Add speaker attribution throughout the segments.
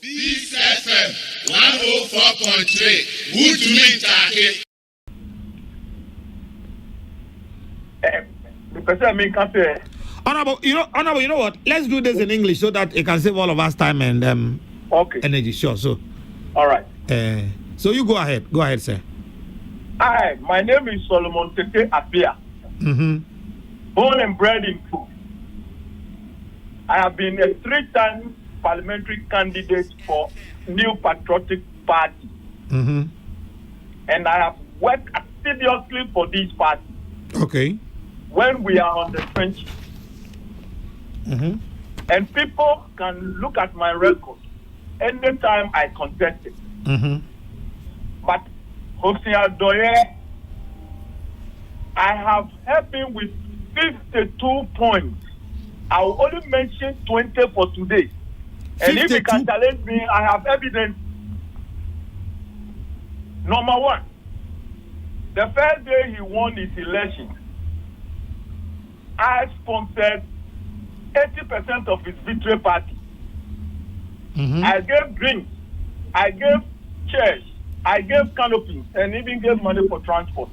Speaker 1: Peace FM 104.3. Wutumi Take.
Speaker 2: The person I mean can say.
Speaker 3: Honorable, you know what? Let's do this in English so that it can save all of us time and
Speaker 2: Okay.
Speaker 3: energy. Sure. So,
Speaker 2: All right.
Speaker 3: so you go ahead. Go ahead, sir.
Speaker 2: Hi, my name is Solomon Tete Apia. Born and bred in Fu. I have been a 3-time parliamentary candidate for New Patriotic Party. And I have worked assiduously for this party.
Speaker 3: Okay.
Speaker 2: When we are on the trenches. And people can look at my record anytime I contested. But Hosea Doye, I have helped him with 52 points. I will only mention 20 for today. And if he can challenge me, I have evidence. Number one, the first day he won his election, I sponsored 80% of his victory party. I gave drinks, I gave chairs, I gave canopies, and even gave money for transport.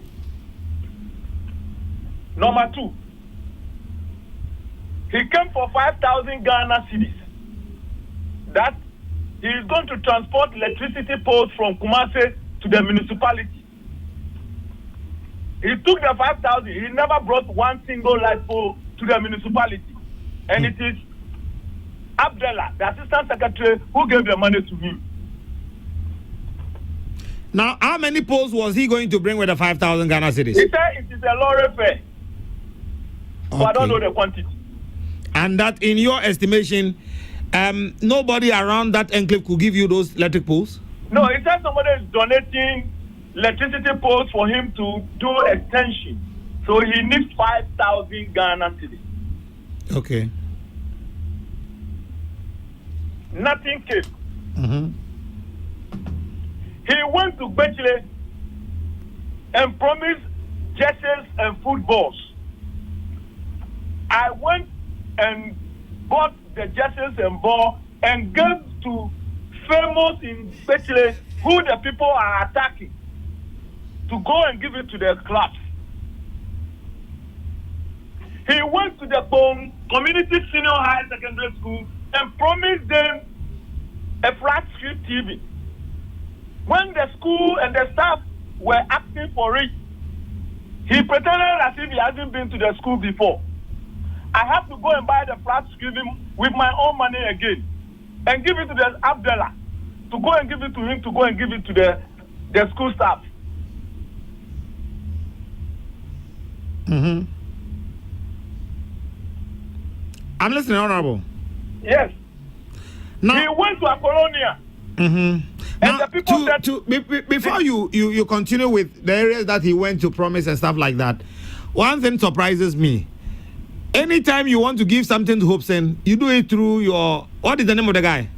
Speaker 2: Number two, he came for 5,000 Ghana cedis. That he is going to transport electricity poles from Kumasi to the municipality. He took the 5,000. He never brought one single light pole to the municipality. And it is Abdullah, the assistant secretary, who gave the money to him.
Speaker 3: Now, how many poles was he going to bring with the 5,000 Ghana cedis?
Speaker 2: He said it is a lorry fare. So I don't know the quantity.
Speaker 3: And that, in your estimation, nobody around that enclave could give you those electric poles?
Speaker 2: No, he said somebody is donating electricity poles for him to do extension. So he needs 5,000 Ghana cedis.
Speaker 3: Okay.
Speaker 2: Nothing came. He went to Bechile and promised jerseys and footballs. I went and bought the jerseys and ball and gave to famous in Bechile who the people are attacking to go and give it to their clubs. He went to the community senior high secondary school and promised them a flat screen TV. When the school and the staff were asking for it, he pretended as if he hasn't been to the school before. I have to go and buy the flat screen with my own money again and give it to the Abdullah to go and give it to him to go and give it to the school staff.
Speaker 3: I'm listening, Honorable.
Speaker 2: Yes.
Speaker 3: Now,
Speaker 2: he went to Apollonia. And
Speaker 3: now,
Speaker 2: the people said,
Speaker 3: before you continue with the areas that he went to promise and stuff like that, one thing surprises me. Anytime you want to give something to Hobson, you do it through your... What is the name of the guy?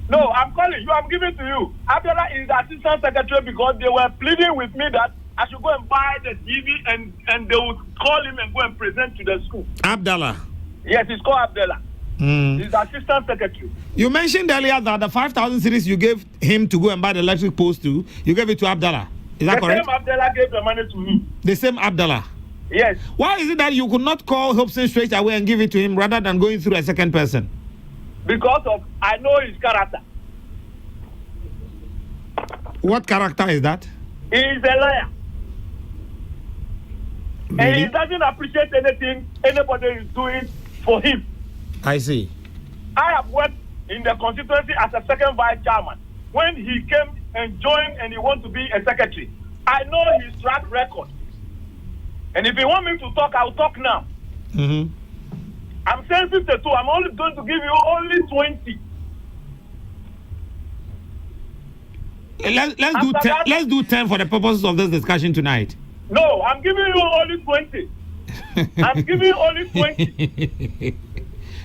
Speaker 2: No, I'm calling you. I'm giving to you. Abdullah is the assistant secretary because they were pleading with me that I should go and buy the TV and they would call him and go and present to the school.
Speaker 3: Abdullah.
Speaker 2: Yes, it's called Abdullah. He's the assistant secretary.
Speaker 3: You mentioned earlier that the 5,000 cedis you gave him to go and buy the electric post to, you gave it to Abdullah. Is that correct?
Speaker 2: The same Abdullah gave the money to me.
Speaker 3: The same Abdullah?
Speaker 2: Yes.
Speaker 3: Why is it that you could not call Hobson straight away and give it to him rather than going through a second person?
Speaker 2: Because of, I know his character.
Speaker 3: What character is that?
Speaker 2: He is a liar.
Speaker 3: Really?
Speaker 2: And he doesn't appreciate anything anybody is doing for him.
Speaker 3: I see.
Speaker 2: I have worked in the constituency as a second vice chairman. When he came and joined and he wants to be a secretary, I know his track record. And if you want me to talk, I'll talk now. I'm saying 52. I'm only going to give you only 20.
Speaker 3: Let's do 10 for the purposes of this discussion tonight.
Speaker 2: No, I'm giving you only 20. I'm giving you only 20.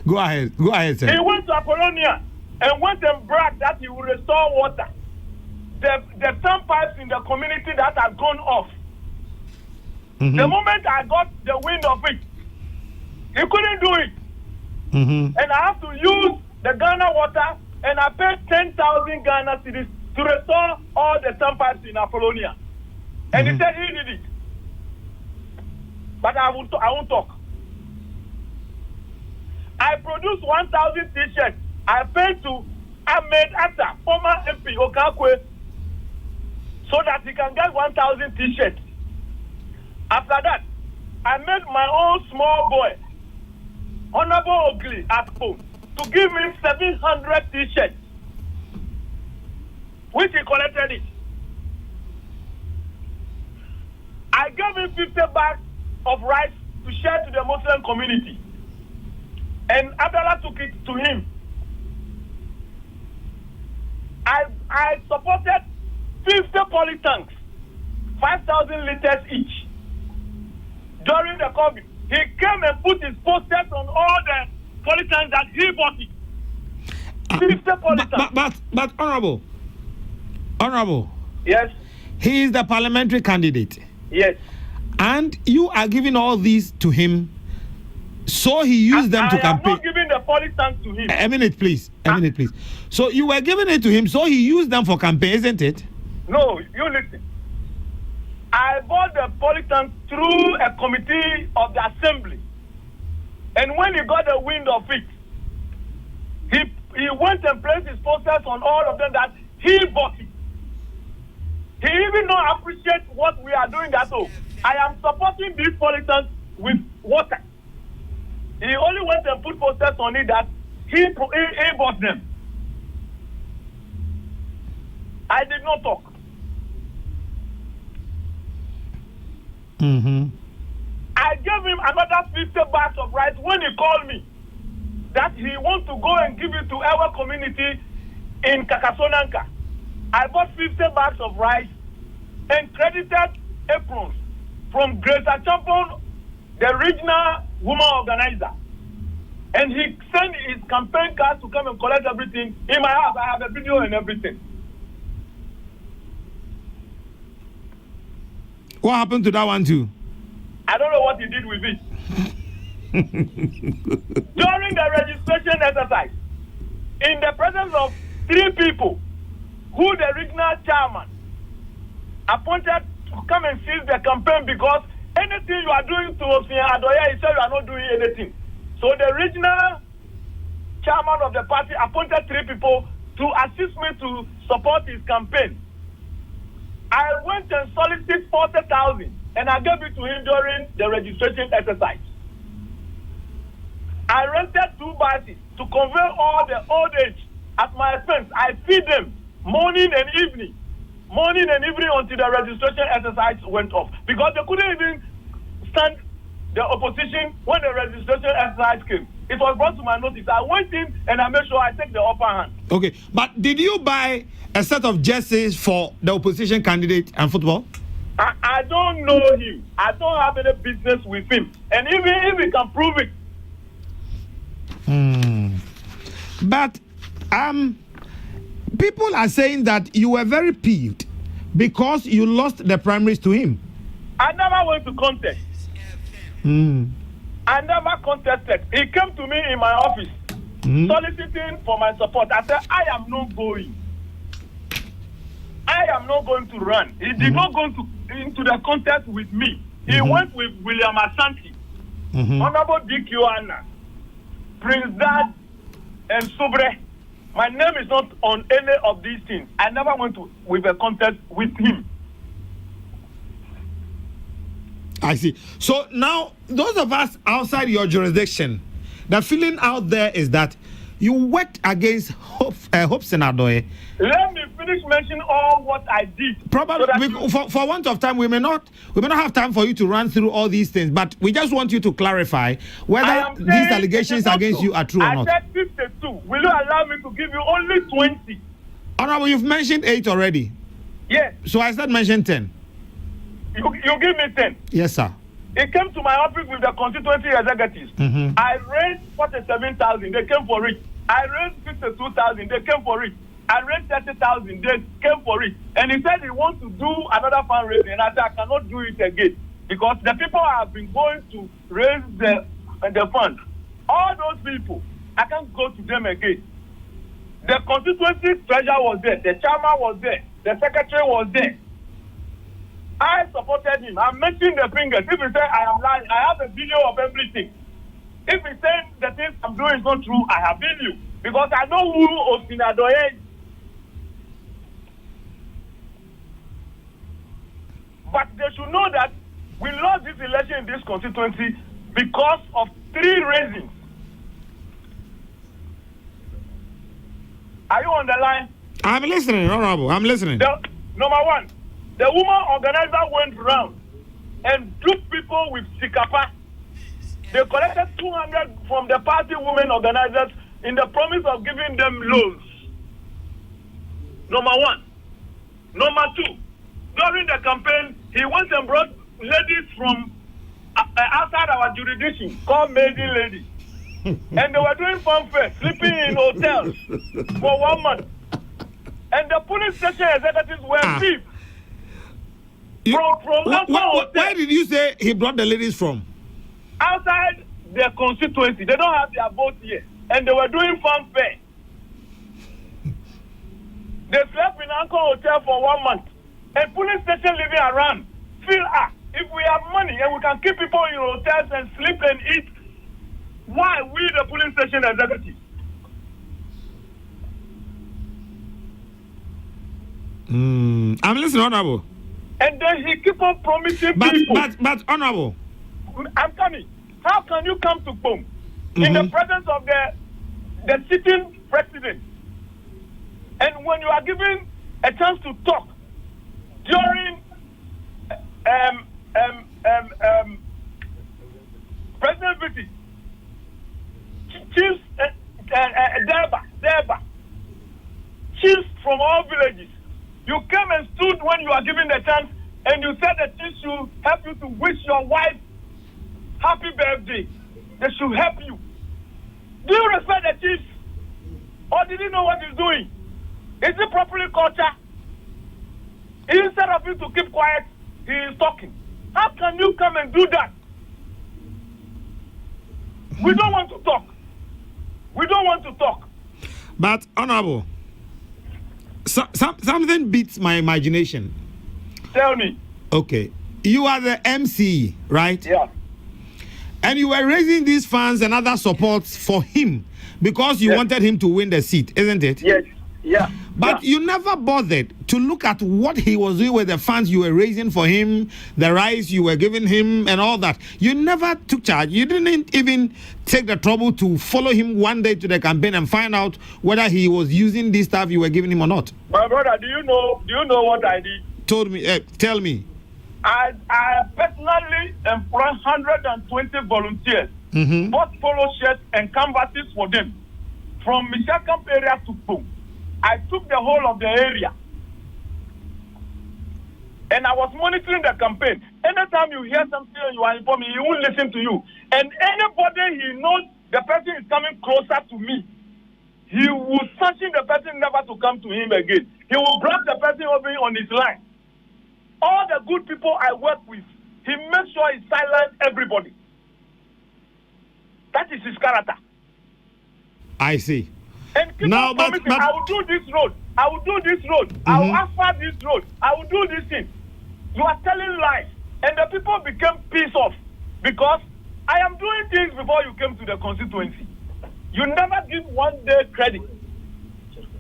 Speaker 3: Go ahead, sir.
Speaker 2: He went to Apollonia and went and bragged that he will restore water. The turnpipes in the community that have gone off. The moment I got the wind of it, he couldn't do it. And I have to use the Ghana water and I paid 10,000 Ghana cedis to restore all the turnpipes in Apollonia. And he said he did it. But I won't talk. I produced 1,000 t-shirts. I paid to Ahmed Atta, former MP Okakwe, so that he can get 1,000 t-shirts. After that, I made my own small boy, Honorable Ogli, at home, to give me 700 t-shirts, which he collected it. I gave him 50 bags of rice to share to the Muslim community. And Abdallah took it to him. I supported 50 polytanks, 5,000 liters each. During the COVID, he came and put his posters on all the polytanks that he bought it. 50 polytanks.
Speaker 3: But Honorable.
Speaker 2: Yes.
Speaker 3: He is the parliamentary candidate.
Speaker 2: Yes.
Speaker 3: And you are giving all these to him, so he used them to campaign.
Speaker 2: I am not giving the polytanks to him.
Speaker 3: A minute, please. So you were giving it to him, so he used them for campaign, isn't it?
Speaker 2: No, you listen. I bought the polytanks through a committee of the assembly. And when he got the wind of it, he went and placed his posters on all of them that he bought it. He even not appreciate what we are doing that. So I am supporting these polytanks with water. He only went and put posters on it that he bought them. I did not talk. I gave him another 50 bags of rice when he called me that he wants to go and give it to our community in Kakasonanka. I bought 50 bags of rice and credited aprons from Grace Champon, the regional woman organizer. And he sent his campaign cards to come and collect everything. In my house, I have a video and everything.
Speaker 3: What happened to that one too?
Speaker 2: I don't know what he did with it. During the registration exercise, in the presence of 3 people who the regional chairman appointed to come and seize the campaign, because anything you are doing to Osia Adoya, he said you are not doing anything. So the regional chairman of the party appointed 3 people to assist me to support his campaign. I went and solicited 40,000 and I gave it to him during the registration exercise. I rented 2 buses to convey all the old age at my expense. I feed them morning and evening until the registration exercise went off, because they couldn't even stand the opposition when the registration exercise came. It was brought to my notice. I went in and I made sure I take the upper hand. Okay,
Speaker 3: but did you buy a set of jerseys for the opposition candidate and football?
Speaker 2: I don't know him. I don't have any business with him. And even if he can prove it.
Speaker 3: But people are saying that you were very peeved because you lost the primaries to him.
Speaker 2: I never went to contest. I never contested. He came to me in my office soliciting for my support. I said, I am not going. I am not going to run. He did not go into the contest with me. He went with William Asante, Honorable D.Q. Anna, Prince Dad, and Sobre. My name is not on any of these things. I never went with a contest with him.
Speaker 3: I see. So now, those of us outside your jurisdiction, the feeling out there is that you worked against Hobson Adoye.
Speaker 2: Let me finish mentioning all what I did.
Speaker 3: Probably, for want of time, we may not have time for you to run through all these things, but we just want you to clarify whether these allegations against you are true or not.
Speaker 2: I said 52. Will you allow me to give you only 20?
Speaker 3: Honorable, you've mentioned 8 already.
Speaker 2: Yes.
Speaker 3: So I said mention 10.
Speaker 2: You give me 10.
Speaker 3: Yes, sir.
Speaker 2: He came to my office with the constituency executives. I raised 47,000. They came for it. I raised 52,000. They came for it. I raised 30,000. They came for it. And he said he wants to do another fundraising. And I said, I cannot do it again, because the people have been going to raise the fund. All those people, I can't go to them again. The constituency treasurer was there, the chairman was there, the secretary was there. I supported him. I'm mentioning the fingers. If he say I am lying, I have a video of everything. If he says the things I'm doing is not true, I have video. Because I know who Austin Adoye is. But they should know that we lost this election in this constituency because of 3 reasons. Are you on the line?
Speaker 3: I'm listening, Honorable. I'm listening.
Speaker 2: Number 1, the woman organizer went round and duped people with Sikapa. They collected 200 from the party women organizers in the promise of giving them loans. Number 1. Number 2, during the campaign, he went and brought ladies from outside our jurisdiction called maiden ladies. And they were doing funfair, sleeping in hotels for 1 month. And the police station executives were thief.
Speaker 3: Where did you say he brought the ladies from?
Speaker 2: Outside their constituency. They don't have their vote here. And they were doing funfair. They slept in Anchor Hotel for 1 month. And police station living around feel, if we have money and we can keep people in hotels and sleep and eat, why we the police station executives?
Speaker 3: I'm listening, Honorable.
Speaker 2: And then he keep on promising people.
Speaker 3: But Honorable,
Speaker 2: I'm coming. How can you come to Pom in the presence of the sitting president, and when you are given a chance to talk during president visit, chiefs Derba, chiefs from all villages, you came and stood when you are given the chance, and you said the chiefs should help you to wish your wife happy birthday. They should help you. Do you respect the chiefs? Or did he know what he's doing? Is it properly culture? Instead of you to keep quiet, he is talking. How can you come and do that? We don't want to talk. We don't want to talk.
Speaker 3: But Honorable, something beats my imagination.
Speaker 2: Tell me.
Speaker 3: Okay. You are the MC, right?
Speaker 2: Yeah.
Speaker 3: And you were raising these funds and other supports for him because you wanted him to win the seat, isn't it?
Speaker 2: Yes. Yeah.
Speaker 3: But you never bothered to look at what he was doing with the funds you were raising for him, the rights you were giving him, and all that. You never took charge. You didn't even take the trouble to follow him one day to the campaign and find out whether he was using this stuff you were giving him or not.
Speaker 2: My brother, do you know what I did?
Speaker 3: Tell me.
Speaker 2: I personally employed 120 volunteers, bought polo shirts and canvases for them from Mishakam area to Pum. I took the whole of the area. And I was monitoring the campaign. Anytime you hear something and you are informed, he won't listen to you. And anybody he knows the person is coming closer to me, he will sanction the person never to come to him again. He will block the person over on his line. All the good people I work with, he makes sure he silences everybody. That is his character.
Speaker 3: I see.
Speaker 2: And keep on promising, I will do this road. I will do this road. I will asphalt this road. I will do this thing. You are telling lies. And the people became pissed off because I am doing things before you came to the constituency. You never give 1 day credit.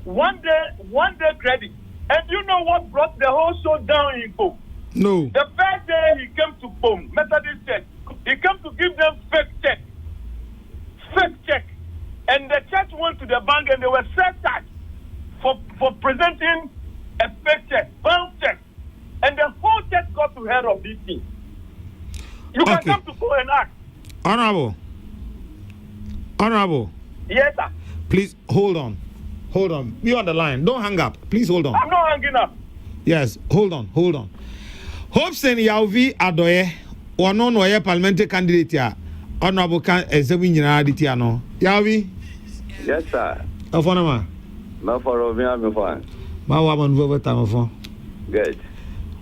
Speaker 2: One day credit. And you know what brought the whole show down in Pom?
Speaker 3: No.
Speaker 2: The first day he came to Pom, Methodist Church, he came to give them fake check. And the church went to the bank and they were set tax for presenting a fake check, bank check. And the whole church got to hear of this thing. You can come to go and ask. Honorable. Yes, sir.
Speaker 3: Please hold on. Be on the line. Don't hang up. Please hold on.
Speaker 2: I'm not hanging up.
Speaker 3: Yes, hold on. Hobson Yauvi Adoye, or no parliamentary candidate here. Honorable can examine Ditiano. Yavi?
Speaker 4: Yes, sir.
Speaker 3: Afonama?
Speaker 4: No, for me, I'm fine.
Speaker 3: My woman over time.
Speaker 4: Good.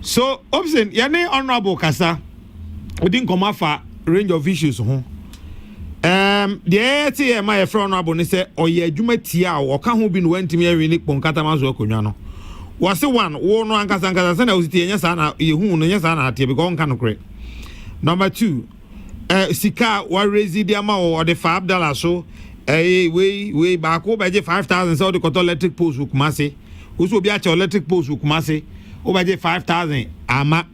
Speaker 3: So, Hobson, your name Honorable Kasa, we didn't come off a range of issues. The AT my friend Aboni said, or ye Jumetia, or can't be went to me every nick Poncatamazo Cunano. Was the one, war no Ancasanca, and I was the Yasana, you who Yasana, Tibicon Canocre. Number 2, Sika, what raise the amount or the $5 so, way back over 5,000 so the Coto electric post with Massey, who will be at your electric post with Massey, over 5,000, ama,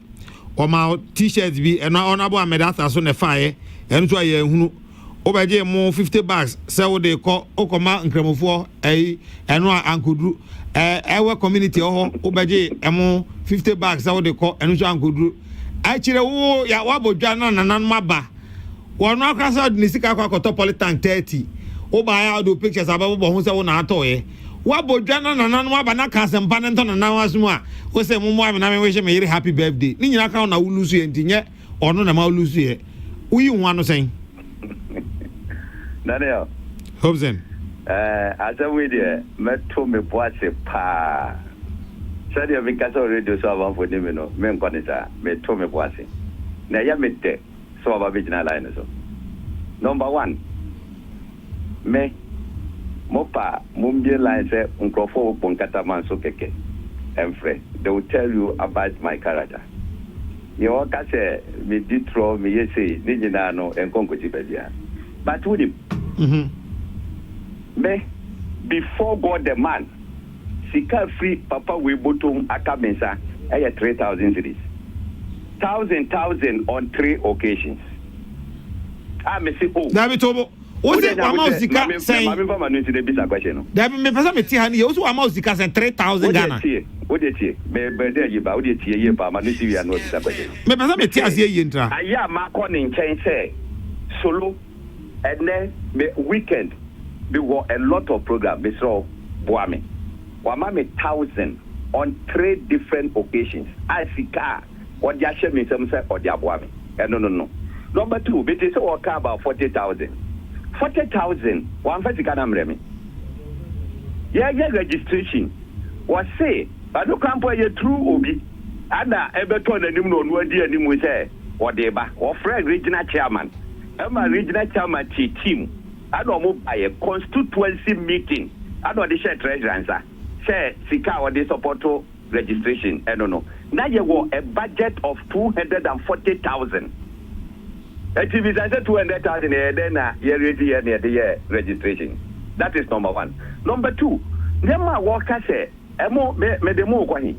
Speaker 3: or my t-shirts be an honorable Medata on the fire, and so I Obaje mo 50 bucks say they call okoma nkremofo eno ankudru ewe community ho obaje emo 50 bucks say they call eno ankudru achire wo ya wabodwa na nanan maba wono akasa ni sika kwa top polytank 30 oba ya do pictures ababo ho say wo na atoye wabodwa na nanan maba na kasempa ne nto nanan wasum a wo say mo mo na me we me happy birthday ni nyina ka na wulusu ye ntinye ono na ma wulusu ye uyi nwa no sen
Speaker 4: Daniel.
Speaker 3: Hobson.
Speaker 4: As a video, met to me boise pa. Said you make us already so one for them, you know, men conisa, me to me boise. Na ya mette, so about original line so. Number 1. Me, mopa, mumbi line say, uncrofo ponkata man so keke. Enfre, they will tell you about my character. You all can say, me ditro, me yesi, nijina no, and conco jibedia. But with him, me before God the man, Sika free Papa we bottom akamensa, 3,000 cities, 1,000 on 3 occasions. Me say oh.
Speaker 3: David Tobo, what's it? Amount Sika saying.
Speaker 4: I'm going to the question.
Speaker 3: David, me person me tihani. You also amount Sika saying 3,000 Ghana.
Speaker 4: What did you? Me there you ba. What did you? Pa manu si we are not the question.
Speaker 3: Me person me tiasi ye intra.
Speaker 4: Aya ma calling change say solo. And then weekend, we were a lot of programs. We saw Boame. Wamame 1,000 on 3 different occasions. I see car. What ya share me some say or ya Boame. No. Number 2, but they say what car about 40,000. 40,000. One first can remi. Yeah, registration. Was say, I don't come for you true obi. Ada Everton and him no dear him we say or deba or friend regional chairman. I'm a regional chairman team. I don't move by a constituency meeting. I don't share treasurer answer. Say Sika or the support registration. I don't know. Now you want a budget of 240,000. If you say 200,000, then you're ready near the registration. That is number 1. Number 2, them my workers say, Emo me demo kwani.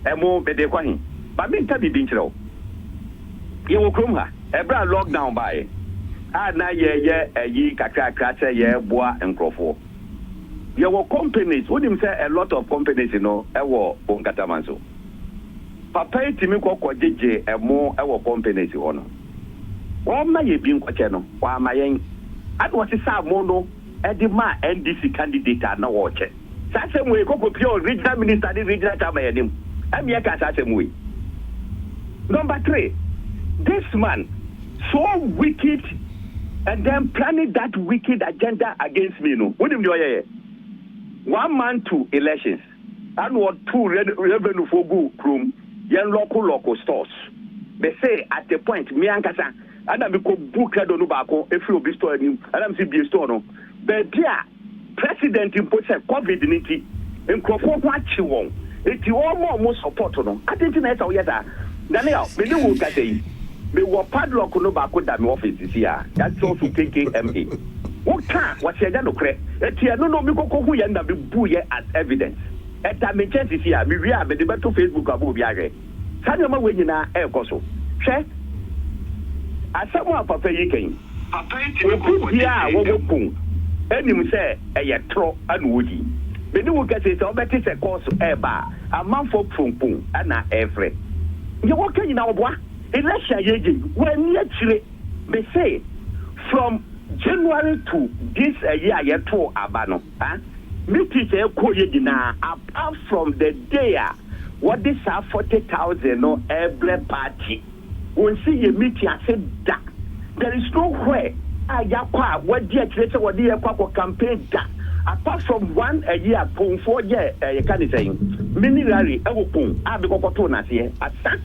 Speaker 4: Emo me de kwani. But me tabi binchiro. You will come her. Ebra lockdown by. Na ye kakra say ye boa enkrofo. There were companies, what him say a lot of companies, you know, ewo Ponkatamanso. Papa timi ko jeje emo ewo companies ono. Wa ma ye bi nkwache no, wa ma yen. Ad what is mono edima NDC candidate na woche. Sa same way ko pure regional minister the regional chairman yedim. Am ye ka sa same way. Number 3, this man so wicked and then planning that wicked agenda against me. No, what do you do? 1 month to elections, and what 2 revenue for go room, young local stores. They say at the point, me and Kasa, and I'm go book a donubako, if you be store and I'm see be store no. But yeah, president impose COVID-19 and Crawford watch you won't. It's almost support no. I think that's how yet. Daniel, me no work at say. Me were padlock no back with that office this year. That's also KKMA. What can what say that no cre? No me go who yanda be buye as evidence. Et that me chance this year. Me we are be the better Facebook abu biage. Sanya ma we nyina e koso. Hwe. Asamu papa yiken. Papa ti ya wo go kun. Enim say e tro anu wodi. Me ni wo ka say obeti se course e ba. Amanfo pum ana every. You wo kan nyina wo boa. Election yeji when actually they say from January to this year to abano me teacher ko yeji na apart from the day what this 40,000 no every party won see you meet ya say that there is nowhere ayakwa what dey create what dey kwa campaign that apart from 1 year pon 4 year you can say mini rally e wo pon abi kokoto na se asa.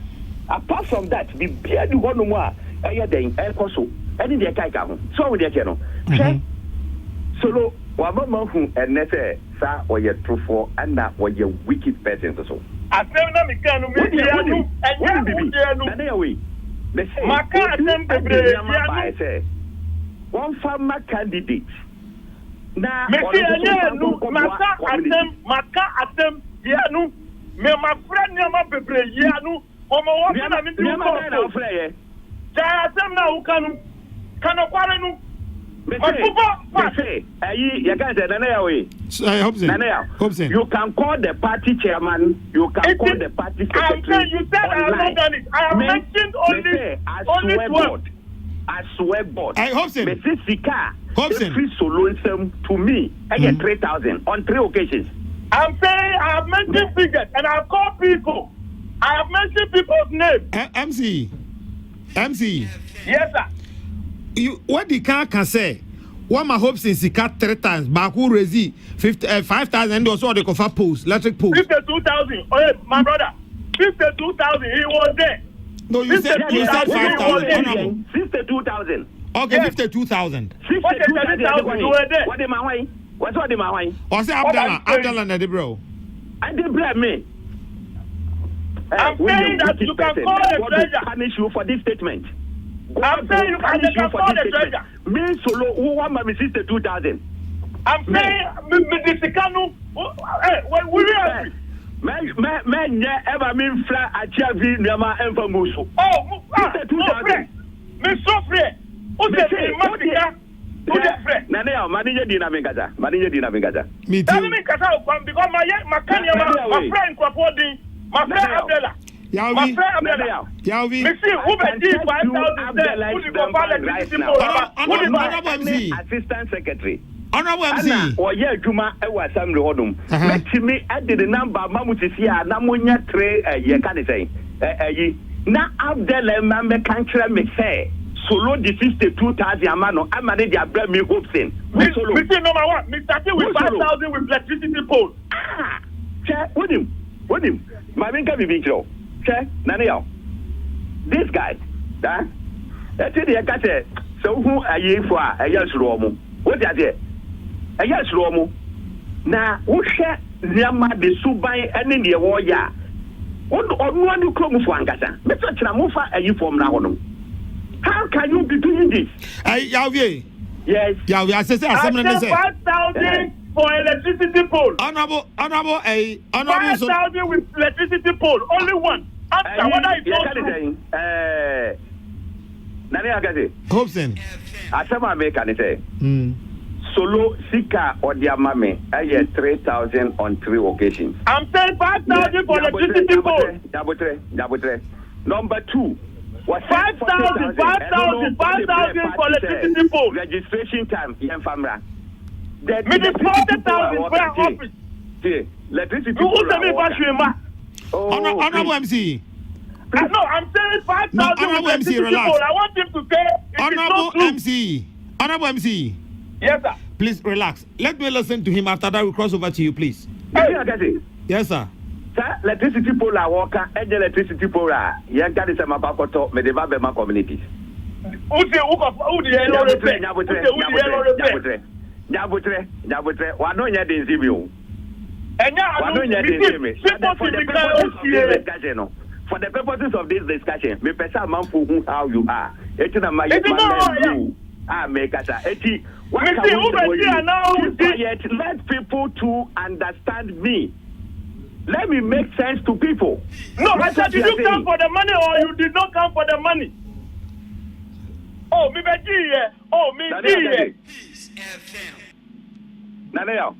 Speaker 4: Apart from that, the beard you want to more, den koso. ɛne deɛ kaika ho so wo deɛ kyɛ no hwɛ solo wabama hu ɛnɛ sɛ saa ɔyɛ trofo ɛna ɔyɛ wicked person so
Speaker 2: asɛm na meka no media no ɛnyɛ wodeɛ no
Speaker 4: nane yɛwei
Speaker 2: maka asɛm bebree yɛ no
Speaker 4: sɛ wɔmfa ma candidate na
Speaker 2: mesi ɛnyɛ no maka asɛm yɛ no me mafrɛ nneɛma bebree yɛ no ɔmɔ wɔ na me di wo kɔ gya asɛm na woka no ka nokware no
Speaker 3: Hobson.
Speaker 4: You can call the party chairman. You can call the party secretary.
Speaker 2: You said I have not done it. I have mentioned only one.
Speaker 4: I swear God.
Speaker 3: Hobson.
Speaker 4: Mrs. Sika.
Speaker 3: Hobson.
Speaker 4: Free solution to me. I get 3,000 on 3 occasions.
Speaker 2: I'm saying I have mentioned figures and I have called people. I have mentioned people's names.
Speaker 3: MC.
Speaker 2: Yes, sir.
Speaker 3: What the car can say? One my hopes in Sika 3 times. Baku Rezi 5,000 or so they cover post, electric post.
Speaker 2: 52,000. Oh, yeah, my brother. 52,000. He was there.
Speaker 3: No, you said 5,000.
Speaker 4: 52,000.
Speaker 3: Okay, yes. 52,000.
Speaker 2: 52,000.
Speaker 4: What am I? What's what am I?
Speaker 3: Or say Abdallah Nadebro.
Speaker 4: I did blame me.
Speaker 2: I'm saying that you can call the treasure.
Speaker 4: Punish you for this statement.
Speaker 2: I'm saying you can call the treasure.
Speaker 4: Me solo who want my sister 2,000.
Speaker 2: I'm saying the Sikano. We are.
Speaker 4: Man, ever mean flat at Chavi Nama and Famuso.
Speaker 2: Oh, 2,000. Me so free. Who's the Nana,
Speaker 4: Manager Dina Vingaza. Manager Dina Vingaza.
Speaker 3: Me too.
Speaker 2: Because my friend Kwapodi, my friend Abdella.
Speaker 3: Yavi.
Speaker 2: Me see who be 5,000
Speaker 4: Assistant Secretary.
Speaker 3: Honorable MC.
Speaker 4: Or yeah, Juma, I was some Rodum. Let me add the number Mamutia, Namunya Tre, ye can say. Now, Abdella, Mamma can't me say. Solo the 52,000 amano. I manage a brand new hopes in.
Speaker 2: Me see number one. Me started with 5,000 with electricity pole.
Speaker 4: Check with him. My main can be Vincho. Check, Naneo. This guy, that's it. I got it. So who are you for? A yes, Romo. What is it? A yes, Romo. Now, who share Yama the Subai and in the warrior? What one you come for Angasa? Mr. Chamufa, are you from now? How can you be doing this?
Speaker 3: Yavi.
Speaker 4: Yes.
Speaker 3: Yavi, I said
Speaker 2: 5,000 for electricity pole.
Speaker 3: Honorable,
Speaker 2: 5,000 with electricity pole. Only one. After what I told you.
Speaker 4: Nani Agase.
Speaker 3: Hobson.
Speaker 4: Asama me can say. Solo Sika or their mammy. I get 3,000 on 3 occasions.
Speaker 2: I'm saying 5,000 for electricity pole.
Speaker 4: Double. Number 2.
Speaker 2: 5,000 for electricity pole.
Speaker 4: Registration time, Yamfamra.
Speaker 2: Me the 40,000 for office.
Speaker 4: Electricity
Speaker 2: pole.
Speaker 3: Honorable MC.
Speaker 2: No, I'm saying 5,000 for electricity pole. I want him to say
Speaker 3: Honorable MC.
Speaker 2: Yes, sir.
Speaker 3: Please relax. Let me listen to him. After that, we'll cross over to you, please. Yes, sir.
Speaker 4: Electricity pole are working, and electricity pole are young guys and my papato, Medeva communities. Jabutre, one on your disable. And now, for the purposes of this discussion, me pesa man for how you are. It's not my make us let people to understand me. Let me make sense to people.
Speaker 2: No, I said, did you come for the money or you did not come for the money? Oh, me be here. Oh, me here.
Speaker 4: Naneo.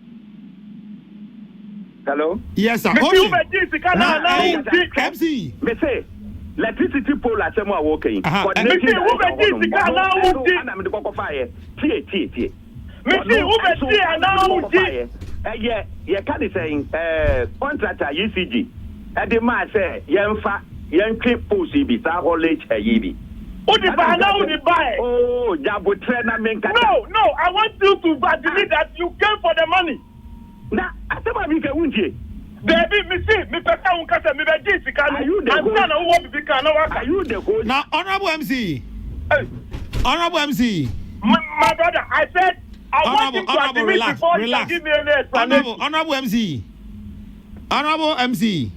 Speaker 4: Hello?
Speaker 3: Yes, sir.
Speaker 4: MC. Me say, electricity pole at some working.
Speaker 2: Me see who be
Speaker 4: yeah, can you say contractor UCG? And the man say, young clip pussy be that whole age a yebi.
Speaker 2: Oh,
Speaker 4: Jabutrena Menka.
Speaker 2: No, I want you to believe that you came for the money.
Speaker 4: Now, I said, I'm Baby, me see, me pesa unkasa, me be Jessica. Are you the host? Are you the host?
Speaker 3: Now, Honorable MC. Honorable MC.
Speaker 2: My brother, I said I want him to admit before he can give me any explanation.
Speaker 3: Honorable MC. Honorable MC.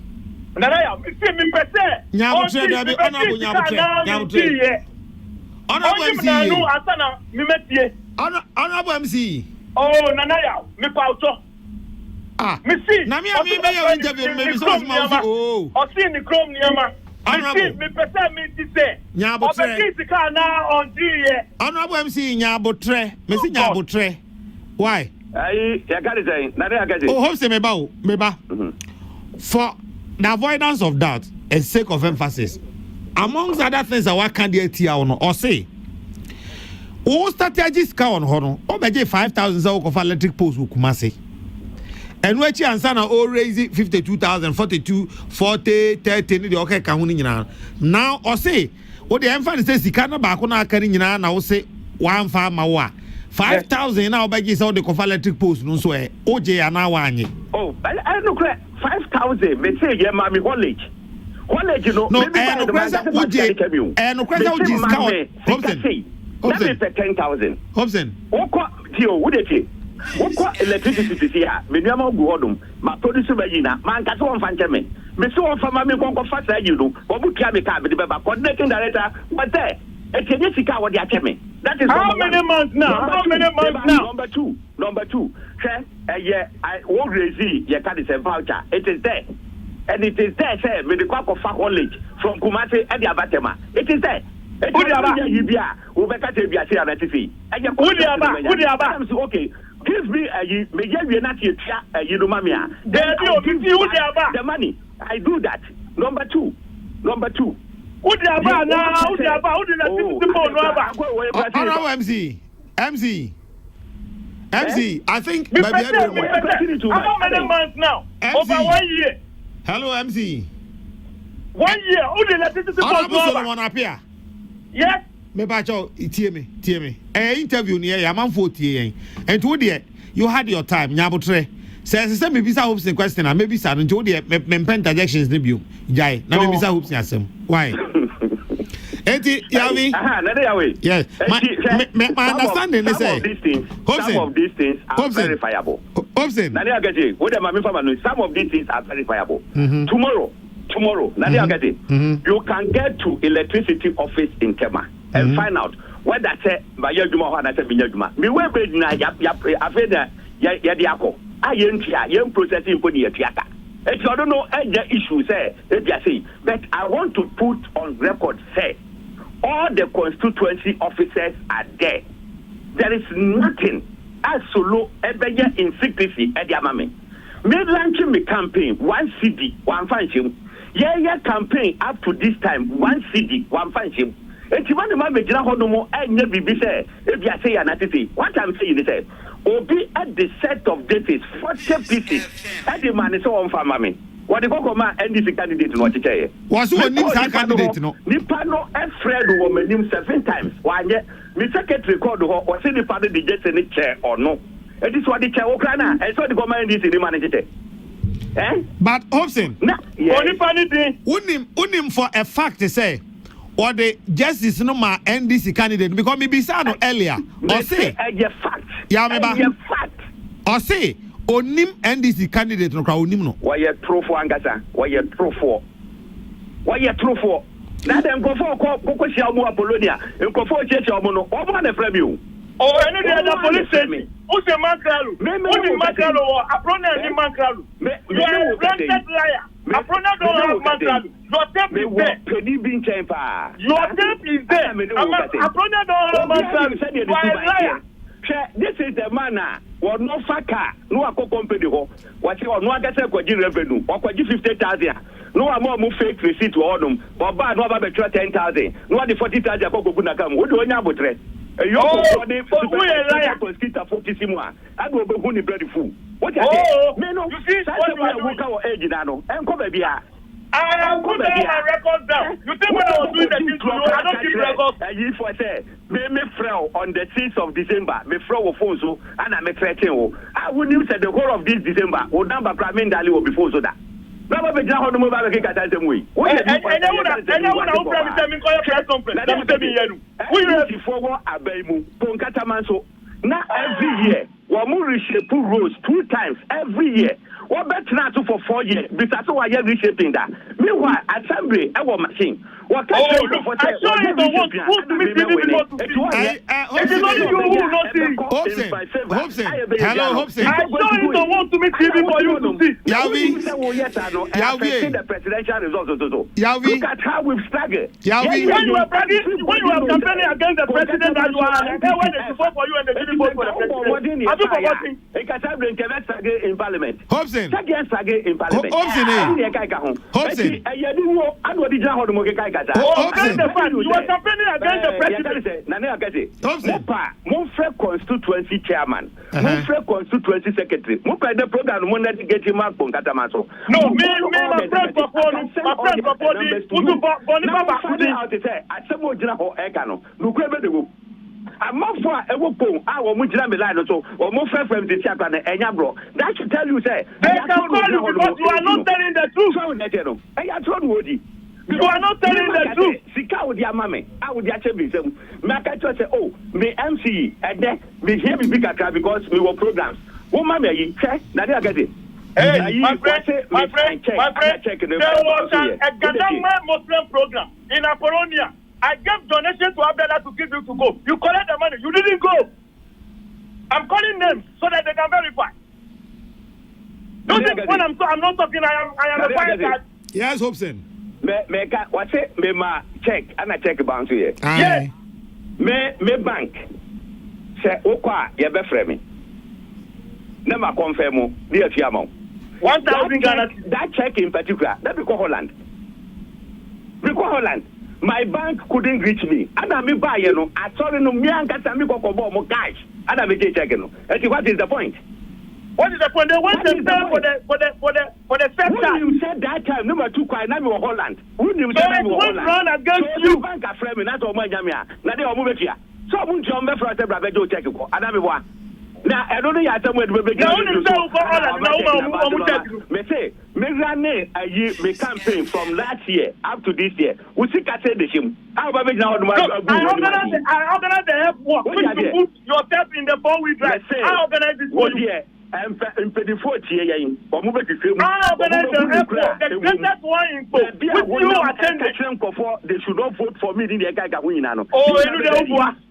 Speaker 2: Nanaya, me pese.
Speaker 3: Nyabutre Dabi, Honorable Nyabutre. Honorable MC. Honorable MC.
Speaker 2: Oh, Nanaya, me pauto. Me see.
Speaker 3: Na me your interview me so small. Oh.
Speaker 2: O see ni chrome niama.
Speaker 3: Honorable.
Speaker 2: Me pese me ti say.
Speaker 3: Nyabutre.
Speaker 2: Obeki tika na on die.
Speaker 3: Honorable MC Nyabutre. Me see Nyabutre. Why?
Speaker 4: Ayi, ya ka say, Nanaya ka say.
Speaker 3: Oh, hope say me ba. For the avoidance of doubt and sake of emphasis, amongst other things that what can they tell or say, all strategies count on or 5,000 of electric posts will come say. And which answer now all raise 52,000, 42, 40, 30, the okay can now or say what the emphasis says he cannot back on our carrying now say 1 farmer 5,000 now by all the electric posts no so OJ and now one.
Speaker 4: Oh, I don't know 5,000 me say yeah mommy college you know
Speaker 3: no and the present OJ and the present OJ
Speaker 4: Hobson let me pay 10,000
Speaker 3: Hobson
Speaker 4: oko tio wudete oko electricity see ha me nuama gu hodum ma produce ba yina man ka so on fan cheme me so on fa ma me konko fa sa yi no obutua me ka be ba coordinating director what there etenye sika wo de acheme that is
Speaker 2: how many months now
Speaker 4: number 2 say I won't raise your card is a voucher. It is there. And it is there, say, with the quack of college from Kumasi and the Abatema. It is there. Okay, give me the money. I do that. Number two.
Speaker 3: MC, I think
Speaker 2: how many months now?
Speaker 3: MC.
Speaker 2: Over 1 year.
Speaker 3: Hello, MC.
Speaker 2: 1 year. Who did electricity
Speaker 3: Solomon appear?
Speaker 2: Yes.
Speaker 3: Me bacho, tear me. Interview near Yaman 40. And to dear, you had your time, Nyabutre. Says, maybe some hopes in question, and maybe some to dear, pentajections debut. Jai, now maybe some hopes, yes. Why? Yes. My understanding is
Speaker 4: some of these things are verifiable. Some of these things are verifiable. Tomorrow, you can get to electricity office in Tema and find out whether say by your Juma or say Binyajuma. Me we be na ya diako. Ayentia, processing for the theater. I don't know any issue say, but I want to put on record say all the constituency officers are there. There is nothing as solo ebeye in secrecy at the amame. Me launching me campaign 1 CD 1 function. Yeah campaign up to this time 1 CD 1 function. And you want to make it honomo and never be say if you say anatity. What I'm saying is Obi at the set of dates 40 pieces at the man is so on farming. What the Gokoma NDC candidate no chiche.
Speaker 3: Was who name candidate no?
Speaker 4: Nipa no Fred woman name 7 times. Why me secretary called or say the party the just any chair or no. It is what the chair Ukraine and so the government NDC the manager.
Speaker 3: But Hobson,
Speaker 2: only funny thing.
Speaker 3: Unim for a fact to say. Or the justice no ma NDC candidate because me bisa no earlier or say
Speaker 4: a fact.
Speaker 3: Yeah, me ba.
Speaker 4: Fact.
Speaker 3: Or say onim NDC candidate no kra onim no.
Speaker 4: Why you true for angasa? Why you true for? Na dem go for ko sia mu Apollonia. Ko for cheche omo no. Omo na frame you.
Speaker 2: Oh, any the police station. Who's the Makralu? Who's the Makralu or Aprona ni Makralu? You are a blended liar. Aprona don't have Makralu. Your tape is there. Your tape is there. Aprona don't have Makralu. You are a liar.
Speaker 4: This is the man was no faka. No ako company ho. What you no agase kwaji revenue. Or kwaji 50,000. No more fake receipt to all them. But bad no about 10,000. No the 40,000 ako kuna kam. Wo do nya botre. What you say? You see, what you are doing? I am putting my records down. You think when I was doing the thing, I don't keep records. Me frail on the 6th of December. Me frail with Fonso and I make 13. I wouldn't say the whole of this December. Would number Kramin Dali will be Fonso that. Never be down on the mobile Kata Way. We forward Abemu, Ponkata Manso. Now every year, Wamuri shape roads 2 times every year. What better not for 4 years? Because I am reshaping that. Meanwhile, assembly, our machine. What can
Speaker 2: I saw you the one who to meet people it is only you who will not see.
Speaker 3: Hobson. Hello, Hobson.
Speaker 2: I saw you the one to meet people for you to see.
Speaker 3: Yavi.
Speaker 4: The presidential results.
Speaker 3: Yavi.
Speaker 4: Look at how we've struggled.
Speaker 3: Yavi.
Speaker 2: When you are campaigning against the president that you are, and when they support for you and they didn't vote for the president. Have you forgotten?
Speaker 4: In Parliament.
Speaker 3: Hobson.
Speaker 4: In Parliament.
Speaker 3: Hobson.
Speaker 2: Against the fact you are campaigning against the president.
Speaker 4: Monfre constituency chairman, Monfre constituency secretary, Monfre the program Monday get him up on Katamaso.
Speaker 2: No, me, my friend proposed
Speaker 4: out to say, I some more general Ekano, Luquebe the Whoop. I'm not for a whoop, our Mujam Milano, or Monfre from the Chapan and Yabro. That should tell you, say,
Speaker 2: they can call you because you are not telling the truth.
Speaker 4: I told Woody.
Speaker 2: You are not telling the truth.
Speaker 4: Sika with your mammy. I would actually say, Makacho say, oh, me MC, and then me hear me big because we were programs. Oh, mammy, you check, Nadia get it.
Speaker 2: Hey, my friend, there was a Gadama Muslim program in Apollonia. I gave donation to Abdallah to give you to go. You collect the money. You didn't go. I'm calling names so that they can verify. Don't think when I'm not talking, I am a fire guy.
Speaker 3: Yes, Hobson.
Speaker 4: Me what's it? Me ma check and I check bounce here.
Speaker 2: Yes.
Speaker 4: Me bank. Say okwa ye be frame me. Na ma confirm dey afiamo.
Speaker 2: 1,000 Ghana.
Speaker 4: That check in particular, that be Holland. My bank couldn't reach me. And I me buy you know. I saw no me ankasa me go mo cash. And I me check no. What is the point?
Speaker 2: What is the point? They want to pay for the first time.
Speaker 4: You said that time, number 2 quite now you Holland. Who you
Speaker 2: said that Holland? Run against you.
Speaker 4: Bank a friend, that's all my jamia. Now they are moving here. So I'm going to for a brother check it. And I'm one. Now I don't know yet somewhere to be.
Speaker 2: Now only so for Holland.
Speaker 4: Me say, me run a year, me campaign from last year up to this year. We see I said the him. How about now?
Speaker 2: I organize the airport. You put yourself in the 4-wheel drive. I organize this for you.
Speaker 4: And the 40 years, or move to film.
Speaker 2: The greatest one in Pope. You attended.
Speaker 4: They should not vote for me in the Gaga Winano.
Speaker 2: Oh,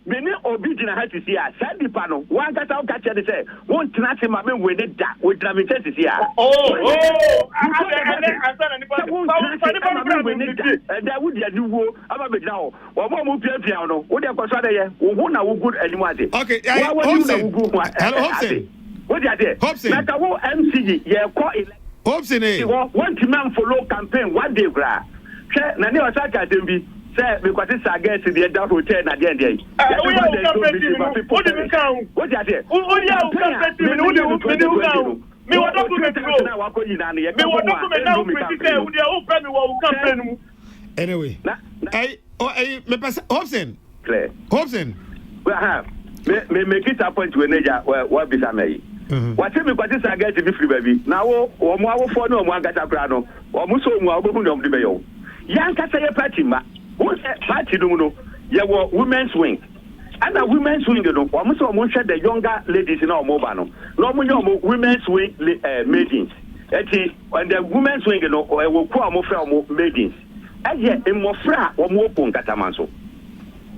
Speaker 4: many obedient had to see us. Sandy Pano, one got out catcher to say, won't not him with it with Dramatis here. And that would be a new war. I'm a bit now. Or more move piano. What are you going to good anymore?
Speaker 3: Okay,
Speaker 4: Hobson. What are they?
Speaker 3: Hobson.
Speaker 4: Like a whole MCG, yeah, call it.
Speaker 3: Hobson, eh?
Speaker 4: One man follow campaign, what they grab. Nani was like a dembi, say, because it's against the Edda Hotel at the end. What do you count? What are they?
Speaker 3: Anyway, Hobson. Hobson.
Speaker 4: Me make it a point to a nature what be some. What if we say get to be free baby? Now, or more for no one got a brano, or Musso more of the mayo. Yanka say a party, who's a party do know? You were women's wing. And a women's wing, you know, or Musso Muncha the younger ladies in our mobile. No more women's wing meetings. And the women's wing, you know, or will call more meetings. And yet, in more fra or more pon catamanso.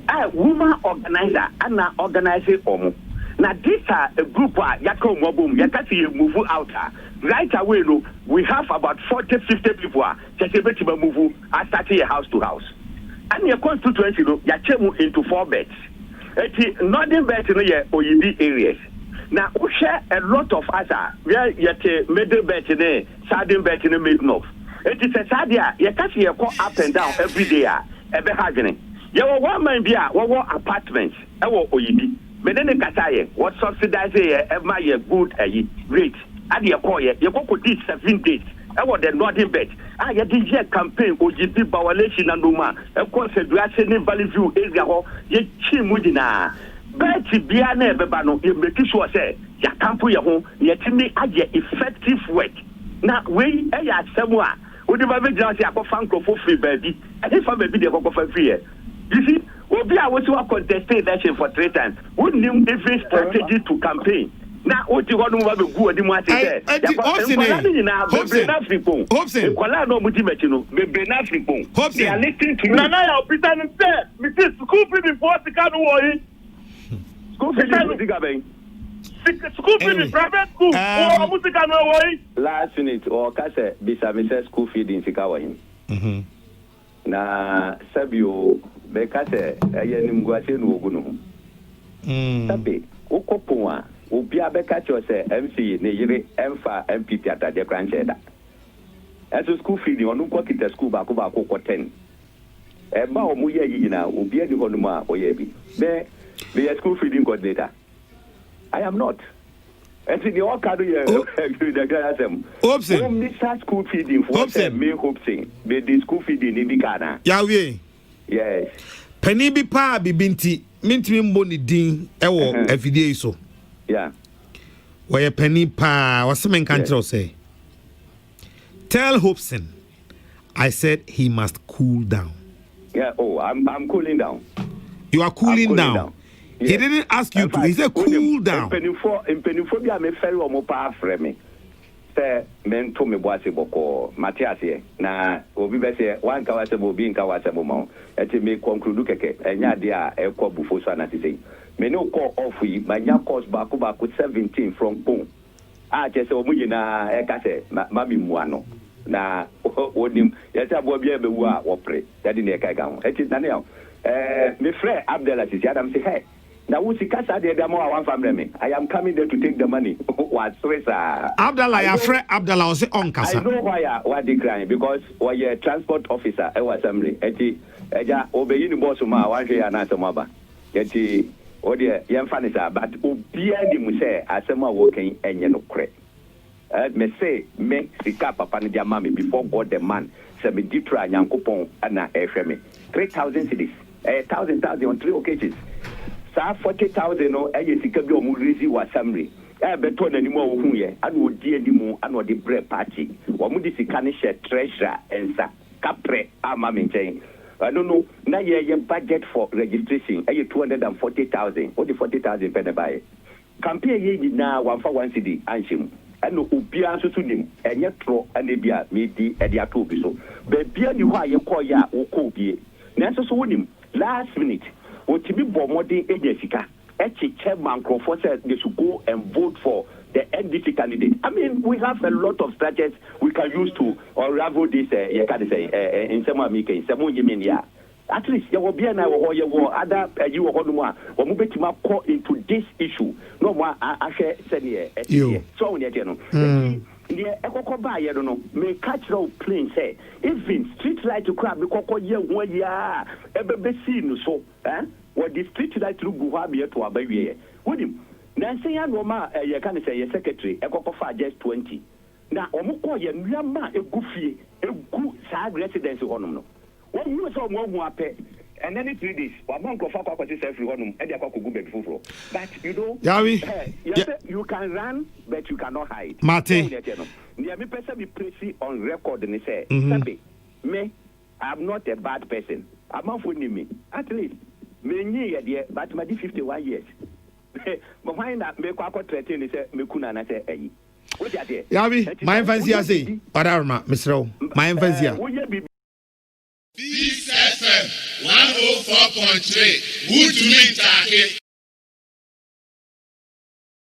Speaker 4: A woman organizer and now organizing omo. Now these are a group yako mobum yakati move out right away. No, we have about 40-50 people just able to move starting a house to house. And your constituency no yachemu into 4 beds. Eti northern bed no ye oyibi areas. Now we share a lot of us where yet middle bed ne southern bed ne mid north. It is a sadia yakati yako up and down every day ebe hagene. You were one man be apartments. I will oyibi. But then the Kataye what subsidize my good rate. At your call you go this 7 days. I was the northern bed. I had this campaign OGP violation and Numa. Of course, the Grassy Valley View area ye chimudina. Betty Biane Bebano, you make sure say ya camp your home, yet me add effective work. na we eya asɛm a wodi ba be gyina se akɔfa nkrofo free baabi ɛhe fa baabi de akɔfa free you see obi a wosi wa contest election for 3 times who knew every strategy to campaign na oti ho no ba be gu odi mu ate se Hobson Kola no muti mechi no be na Afripon they are listening to you
Speaker 2: na ya Peter ni say me see school fee before sika no wo yi
Speaker 4: school fee no sika ben
Speaker 2: school fee private school o musika no wo yi
Speaker 4: last minute o ka say bisa me say school fee din sika wo yi na sabio be ka say eye nim guase no ogu no sabe okopon a obi abeka cho say MC ne yire emfa MPP atade kranche da eso school fee ni onu kwa kita school ba ko 10 e ba o mu ye yina obi adi honu ma o ye bi be school feeding coordinator I am not and the all card here the guy asem
Speaker 3: Hobson
Speaker 4: Mr. school feeding for me Hobson be the school feeding ni bikana
Speaker 3: Yahweh
Speaker 4: yes
Speaker 3: pani bi pa bibinti mintimi mbo ni din ewo afidie so
Speaker 4: yeah
Speaker 3: where penny pa was some country say tell Hobson I said he must cool down.
Speaker 4: Yeah, I'm cooling down.
Speaker 3: You are cooling down. Yes. He didn't ask you to. He said cool down.
Speaker 4: Penifobia me ferry o mo pa afre me. Say men to me boase boko Matthias here. Na obi be say wan ka wase bo bi nka wase bo ma. Eti me conclude keke enya de a e ko bufo so na ti say. Me no call off yi manya course back 17 from Pong. Je say omu yina e ka say mami muano. Na onim yete abo bia be wu a wo pre. Yade ne ka ga ho. Eti na ne me friend Abdallah Sisi Adam say hey. Now, I am coming there to take the money.
Speaker 3: Abdallah, your friend Abdallah was on Casa.
Speaker 4: I know why they crying because we are transport officer at assembly. Eja obey the boss ma one day and answer maba. Eti odi yam fanisa but obia di mu say asema working enye no kre. Me say me sika papa ni dia mami before God the man say me ditra nyankopon na ehwe me 3,000 cedis. 1,000 on 3 occasions. Sa 40,000 no sika bi o mu rezi wa samri beto na nimu wo hu ye ana odi animu ana odi bre party wo mu di sika ne share treasurer ensa kapre ama menchen no na ye budget for registration 240,000 o di 40,000 pe na buy campaign ye na 1 cedi anhim ana obi anso so nim enye tro ana bia me di e di ato bi so be bia ni ho aye koya wo ko bie na so wonim last minute Otibi Bomodi Ejessica, chairman Crawford said they should go and vote for the NDC candidate. I mean, we have a lot of strategies we can use to unravel this, in some American, some Yemenia. At least there will be an hour or other you or more, or move into this issue. No more, I share Senior. So, the Ekokoba, I don't know, may catch no plane say, even street light to crab, because 1 year, ever seen so, what the street light to Guhabia to our baby. Would him? Nancy and Roma, you can say, your secretary, Ekokofa just 20. Now, Omoko, Yama, a goofy, a good sad residence on no. When you saw more pay. And then 3 days, one month of our everyone, and but you know, you can run, but you cannot hide.
Speaker 3: Martin,
Speaker 4: me person be placed on record and say, me, I'm not a bad person. I'm not for me. At least, me, but my 51 years. But why not make a threaten and say, me kuna na say, hey.
Speaker 3: Yavi, my infancy, I say, Padarma, Mr. My infancy.
Speaker 1: Peace FM 104.3. Would you mean